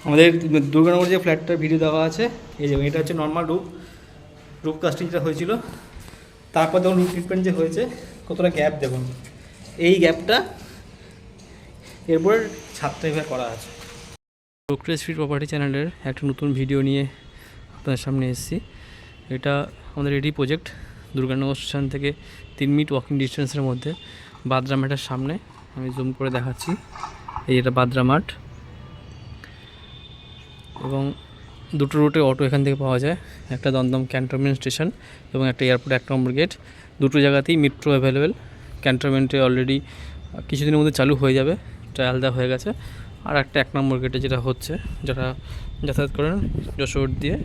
আমাদের দুর্গানগর যে ফ্ল্যাটটার ভিডিও দেওয়া আছে, এই যে এটা হচ্ছে নর্মাল রুফ কাস্টিং যেটা হয়েছিল, তারপর দেখুন রুফ ট্রিটমেন্ট যে হয়েছে কতটা গ্যাপ দেখুন, এই গ্যাপটা এরপর ছাদটা এভাবে করা আছে। ব্রোকরেজ স্ট্রিট প্রপার্টি চ্যানেলের একটা নতুন ভিডিও নিয়ে আপনাদের সামনে এসেছি। এটা আমাদের রেডি প্রজেক্ট, দুর্গানগর স্টেশন থেকে 3 মিনিট ওয়াকিং ডিস্টেন্সের মধ্যে, বাদরা মাঠের সামনে। আমি জুম করে দেখাচ্ছি, এই এটা বাদরা মাঠ, এবং দুটো রুটে অটো এখান থেকে পাওয়া যায়, একটা দমদম ক্যান্টনমেন্ট স্টেশন এবং একটা এয়ারপোর্ট 1 নম্বর গেট। দুটো জায়গাতেই মেট্রো অ্যাভেলেবেল। ক্যান্টনমেন্টে অলরেডি কিছুদিনের মধ্যে চালু হয়ে যাবে, ট্রায়াল দেওয়া হয়ে গেছে। আর একটা 1 নম্বর গেটে যেটা হচ্ছে, যারা যাতায়াত করেন যশোর দিয়ে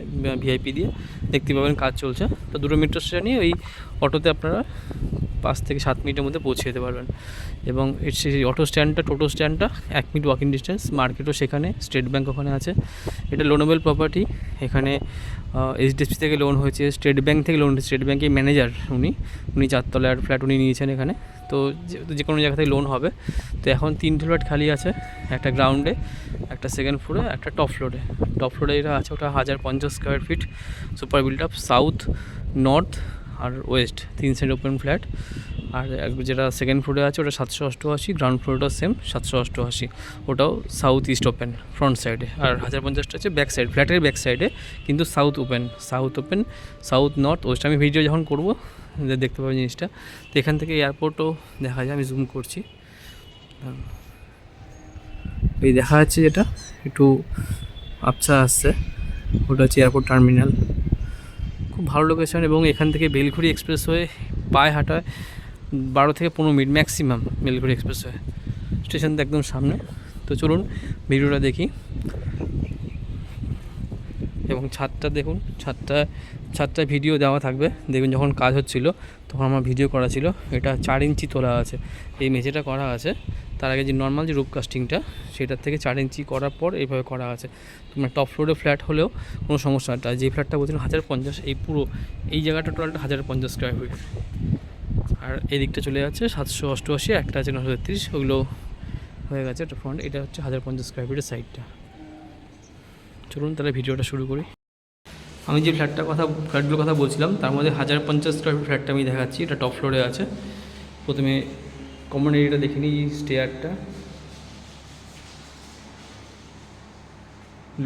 ভিআইপি দিয়ে, দেখতে পাবেন কাজ চলছে। তো দুটো মেট্রো স্টেশনই ওই অটোতে আপনারা 5 থেকে 7 মিনিটের মধ্যে পৌঁছে যেতে পারবেন। এবং সেই অটো স্ট্যান্ডটা, টোটো স্ট্যান্ডটা 1 মিনিট ওয়াকিং ডিস্টেন্স, মার্কেটও সেখানে, স্টেট ব্যাঙ্ক ওখানে আছে। এটা লোনেবল প্রপার্টি। এখানে এইচডিএফসি থেকে লোন হয়েছে, স্টেট ব্যাঙ্ক থেকে লোন, স্টেট ব্যাঙ্কের ম্যানেজার উনি 4 তলার ফ্ল্যাট উনি নিয়েছেন এখানে। তো যে কোনো জায়গা থেকে লোন হবে। তো এখন 3টে ফ্ল্যাট খালি আছে, একটা গ্রাউন্ডে, একটা সেকেন্ড ফ্লোরে, একটা টপ ফ্লোরে যেটা আছে ওটা 1050 square feet super build up, south, north আর ওয়েস্ট 3 সাইড ওপেন ফ্ল্যাট। আর যেটা সেকেন্ড ফ্লোরে আছে ওটা 788, গ্রাউন্ড ফ্লোরটাও সেম 788, ওটাও সাউথ ইস্ট ওপেন ফ্রন্ট সাইডে। আর 1050টা আছে ব্যাক সাইড, ফ্ল্যাটের ব্যাক সাইডে, কিন্তু south open, south north West. আমি ভিডিও যখন করবো দেখতে পাবো জিনিসটা। তো এখান থেকে এয়ারপোর্টও দেখা যায়, আমি জুম করছি, এই দেখা যাচ্ছে যেটা একটু আবছা আসছে, ওটা হচ্ছে এয়ারপোর্ট টার্মিনাল। খুব ভালো লোকেশন, এবং এখান থেকে বেলঘড়ি এক্সপ্রেসওয়ে পায়ে হাঁটায় 12 থেকে 15 মিনিট ম্যাক্সিমাম, বেলঘড়ি এক্সপ্রেসওয়ে স্টেশন তো একদম সামনে। তো চলুন ভিডিওটা দেখি, এবং ছাদটা দেখুন, ছাদটা ভিডিও দেওয়া থাকবে, দেখবেন যখন কাজ হচ্ছিল তখন আমার ভিডিও করা ছিল। এটা 4 ইঞ্চি তোলা আছে, এই মেঝেটা করা আছে। তার আগে যে নর্মাল যে রুফ কাস্টিংটা, সেটার থেকে 4 ইঞ্চি করার পর এইভাবে করা আছে। তোমার টপ ফ্লোরে ফ্ল্যাট হলেও কোনো সমস্যা না। যে ফ্ল্যাটটা বলছিলাম 1050, এই পুরো এই জায়গাটা টোটালটা 1050 স্কোয়ার ফিট। আর এই দিকটা চলে যাচ্ছে 788, একটা আছে 933, ওগুলো হয়ে গেছে একটা ফ্রন্ট। এটা হচ্ছে 1050 স্কোয়ার ফিটের সাইডটা। চলুন তাহলে ভিডিওটা শুরু করি। আমি যে ফ্ল্যাটগুলোর কথা বলছিলাম, তার মধ্যে 1050 স্কোয়ার ফিট ফ্ল্যাটটা আমি দেখাচ্ছি, এটা টপ ফ্লোরে আছে। প্রথমে কমন এরিয়াটা দেখে নিই, স্টেয়ারটা,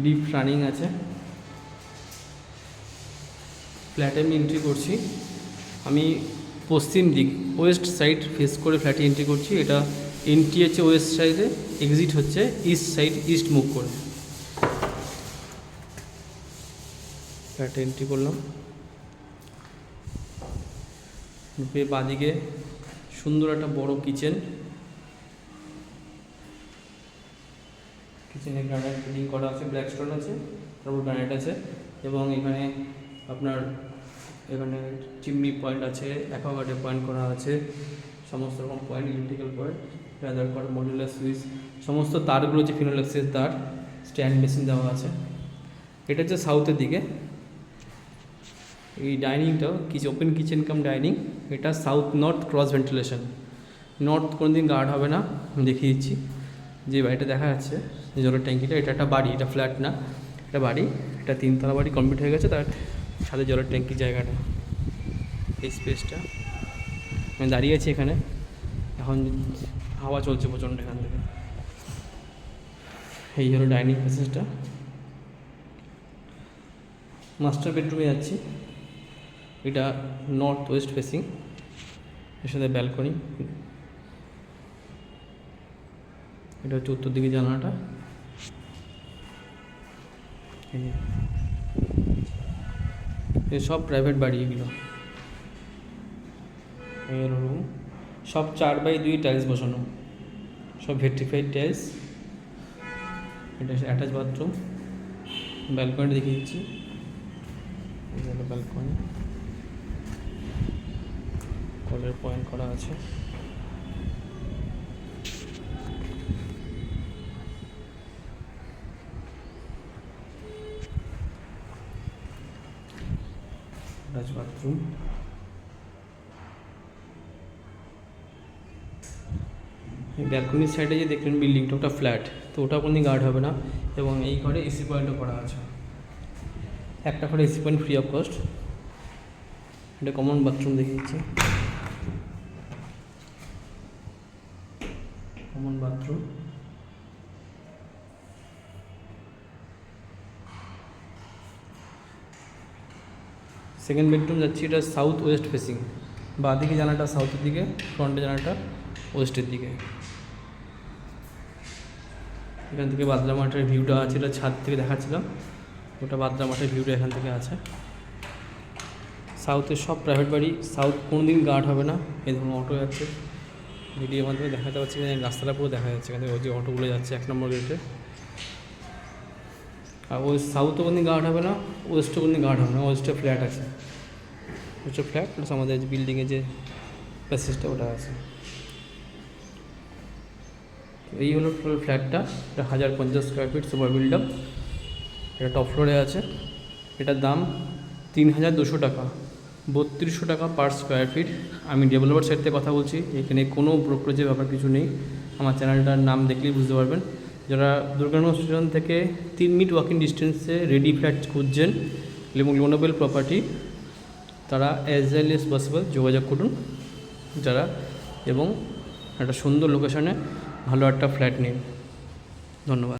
লিফট রানিং আছে। ফ্ল্যাটে আমি এন্ট্রি করছি, আমি পশ্চিম দিক ওয়েস্ট সাইড ফেস করে ফ্ল্যাটে এন্ট্রি করছি। এটা এন্ট্রি হচ্ছে ওয়েস্ট সাইডে, এক্সিট হচ্ছে ইস্ট সাইড, ইস্ট মুভ করে। ফ্ল্যাটে এন্ট্রি করলাম, ঢুকে বাঁদিকে সুন্দর একটা বড় কিচেনে গ্রানাইট ফিটিং করা আছে, ব্ল্যাক স্টোন আছে, তারপর গ্রানাইট আছে। এবং এখানে আপনার চিমনি পয়েন্ট আছে, অ্যাকোয়াগার্ডের পয়েন্ট করা আছে, সমস্ত রকম পয়েন্ট, ইলেকট্রিক্যাল পয়েন্ট, রাদার কর, মডুলার সুইচ, সমস্ত তারগুলো হচ্ছে ফিনোলেক্সের তার, স্ট্যান্ড মেশিন দেওয়া আছে। এটা হচ্ছে সাউথের দিকে। এই ডাইনিংটাও ওপেন কিচেন কাম ডাইনিং। এটা south north cross ventilation, north কোনো দিন গার্ড হবে না। আমি দেখিয়ে দিচ্ছি, যে বাড়িটা দেখা যাচ্ছে যে জলের ট্যাঙ্কিটা, এটা একটা বাড়ি, এটা ফ্ল্যাট না, এটা বাড়ি। এটা 3 তলা বাড়ি কমপ্লিট হয়ে গেছে, তার সাথে জলের ট্যাঙ্কির জায়গাটা, এই স্পেসটা। আমি দাঁড়িয়ে আছি এখানে, এখন হাওয়া চলছে প্রচণ্ড এখান থেকে। এই হলো ডাইনিং প্যাসেজটা। মাস্টার বেডরুমে যাচ্ছি, এটা নর্থ ওয়েস্ট ফেসিং, এর সাথে ব্যালকনি। এটা হচ্ছে উত্তর দিকে জানালাটা। এই সব প্রাইভেট বাড়ি এগুলো। এই হলো রুম, সব 4x2 টাইলস বসানো, সব ভেট্রিফাইড টাইলস। এটা অ্যাটাচ বাথরুম। ব্যালকনিটা দেখিয়ে দিচ্ছি, এই হলো ব্যালকনি, কলের পয়েন্ট করা আছে। অ্যাটাচ বাথরুম, ব্যালকনির সাইডে যে দেখলেন বিল্ডিংটা ওটা ফ্ল্যাট, তো ওটা কোনো গার্ড হবে না। এবং এই ঘরে এসি পয়েন্টও করা আছে, একটা ঘরে AC point free of cost. এটা কমন বাথরুম দেখিয়েছি, কমন বাথরুম। সেকেন্ড বেডরুম যাচ্ছি, এটা সাউথ ওয়েস্ট ফেসিং, বাঁ দিকে জানাটা সাউথের দিকে, ফ্রন্টে জানাটা ওয়েস্টের দিকে। এখান থেকে বাদলা মাঠের ভিউটা আছে, এটা ছাদ থেকে দেখাচ্ছিলাম, ওটা বাদলা মাঠের ভিউটা এখান থেকে আছে। সাউথের সব প্রাইভেট বাড়ি, সাউথ কোনো দিন গার্ড হবে না। এই ধরুন অটো যাচ্ছে, ভিডিওর মাধ্যমে দেখাতে পারছি, রাস্তাটা পুরো দেখা যাচ্ছে এখান থেকে, ওই যে অটোগুলো যাচ্ছে 1 নম্বর গেটে। আর ওই সাউথও কোনো দিন গার্ড হবে না, ওয়েস্টও কোনো দিন গার্ড হবে না, ওয়েস্টে ফ্ল্যাট আছে, ওয়েস্টে ফ্ল্যাট প্লাস আমাদের বিল্ডিংয়ে যে প্যাসেজটা ওটা আছে। এই হলো টোটাল ফ্ল্যাটটা, এটা 1050 square feet super build up, এটা টপ ফ্লোরে আছে। এটার দাম 3200 টাকা, 3200 টাকা পার স্কোয়ার ফিট। আমি ডেভেলপার সাইড থেকে কথা বলছি, এখানে কোনো ব্রোকারেজের ব্যাপার কিছু নেই। আমার চ্যানেলটার নাম দেখলেই বুঝতে পারবেন। যারা দুর্গানগর স্টেশন থেকে 3 মিনিট ওয়াকিং ডিস্টেন্সে রেডি ফ্ল্যাট খুঁজছেন এবং লোনেবল প্রপার্টি, তারা অ্যাজ ওয়েল এজ পসিবল যোগাযোগ করুন যারা, এবং একটা সুন্দর লোকেশনে ভালো একটা ফ্ল্যাট নিন। ধন্যবাদ।